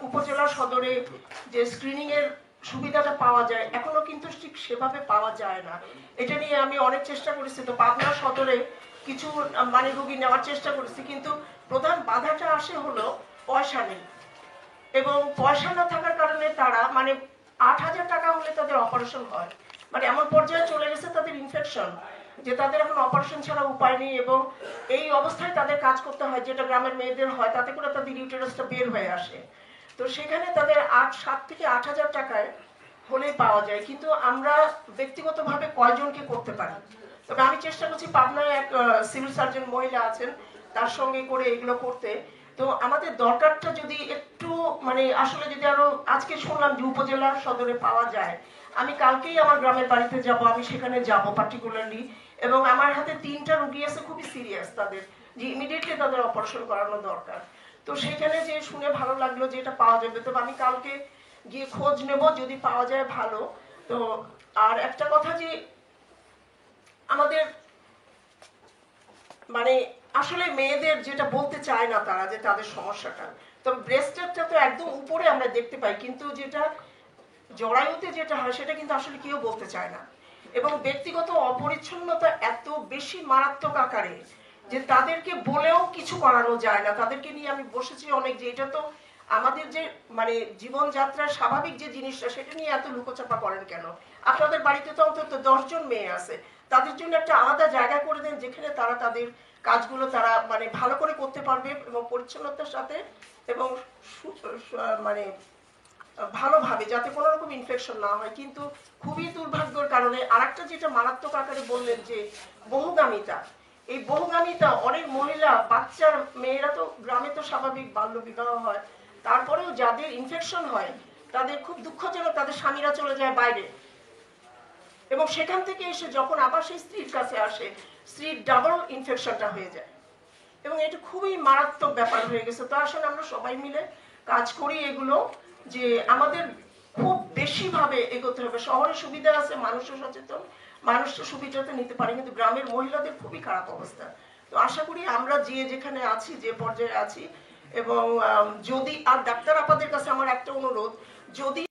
উপজেলা সদরে যে স্ক্রিনিং এর সুবিধাটা পাওয়া যায় এখনো কিন্তু ঠিক সেভাবে পাওয়া যায় না। এটা নিয়ে আমি অনেক চেষ্টা করেছি, তো পাবনা সদরে কিছু মানে রোগী নেওয়ার চেষ্টা করেছি, কিন্তু প্রধান বাধাটা আসে হলো পয়সা নেই, এবং পয়সা না থাকার কারণে তারা মানে ৮,০০০ টাকা হলে তাদের অপারেশন হয়, মানে এমন পর্যায়ে চলে গেছে তাদের ইনফেকশন যে তাদের এখন অপারেশন ছাড়া উপায় নেই, এবং এই অবস্থায় তাদের কাজ করতে হয়, যেটা গ্রামের মেয়েদের হয়, তাতে করে তাদের ইউটেরাসটা বের হয়ে আসে। তো সেখানে তাদের ৭ থেকে ৮,০০০ টাকায় হলে পাওয়া যায়, কিন্তু আমরা ব্যক্তিগতভাবে কয়জনকে করতে পারি। তবে আমি চেষ্টা করছি, পাবনায় এক সিভিল সার্জন মহিলা আছেন, তার সঙ্গে করে এগুলো করতে। তো আমাদের দরকারটা যদি একটু মানে আসলে যদি আরো, আজকে শুনলাম যে উপজেলার সদরে পাওয়া যায়, আমি কালকেই আমার গ্রামের বাড়িতে যাব, আমি সেখানে যাব পার্টিকুলারলি, এবং আমার হাতে ৩টা রোগী আছে খুবই সিরিয়াস, তাদের যে ইমিডিয়েটলি তাদের অপারেশন করানো দরকার। তো সেখানে যে শুনে ভালো লাগলো যে এটা পাওয়া যাবে, তবে আমি কালকে গিয়ে খোঁজ নেব, যদি পাওয়া যায় ভালো। তো আর একটা কথা যে আমাদের মানে আসলে মেয়েদের যেটা বলতে চায় না তারা, যে তাদের সমস্যাটা, তবে ব্রেস্টেরটা তো একদম উপরে আমরা দেখতে পাই, কিন্তু যেটা জরায়ুতে যেটা হয় সেটা কিন্তু আসলে কেউ বলতে চায় না। এবং ব্যক্তিগত অপরিচ্ছন্নতা এত বেশি মারাত্মক আকারে যে তাদেরকে বলেও কিছু করানো যায় না। তাদেরকে নিয়ে আমি বসেছি অনেক, যে এটা তো আমাদের যে মানে জীবনযাত্রার স্বাভাবিক যে জিনিসটা, সেটা নিয়ে এত লুকোচাপা করেন কেন? আপনাদের বাড়িতে তো অন্তত ১০ জন মেয়ে আছে, তাদের জন্য একটা আলাদা জায়গা করে দেন, যেখানে তারা তাদের কাজগুলো তারা মানে ভালো করে করতে পারবে, এবং পরিচ্ছন্নতার সাথে, এবং মানে ভালোভাবে, যাতে কোনো রকম ইনফেকশন না হয়। কিন্তু খুবই দুর্ভাগ্যের কারণে আরেকটা যেটা মারাত্মক আকারে বললেন যে বহুগামিতা, এই বহুগামিতা, অনেক মহিলা বাচ্চার মেয়েরা, তো গ্রামে তো স্বাভাবিক বাল্য বিবাহ হয়, তারপরেও যাদের ইনফেকশন হয় তাদের খুব দুঃখজনক, তাদের স্বামীরা চলে যায় বাইরে, এবং সেখান থেকে এসে যখন আবার সেই স্ত্রীর কাছে আসে, স্ত্রীর ডাবল ইনফেকশনটা হয়ে যায়, এবং এটা খুবই মারাত্মক ব্যাপার হয়ে গেছে। তো আসলে আমরা সবাই মিলে কাজ করি এগুলো, যে আমাদের খুব বেশি ভাবে এগোতে হবে। শহরে সুবিধা আছে, মানুষও সচেতন, মানুষ তো সুবিধাটা নিতে পারে, কিন্তু গ্রামের মহিলাদের খুবই খারাপ অবস্থা। তো আশা করি আমরা যে যেখানে আছি, যে পর্যায়ে আছি, এবং যদি আর ডাক্তার আপাদের কাছে আমার একটা অনুরোধ, যদি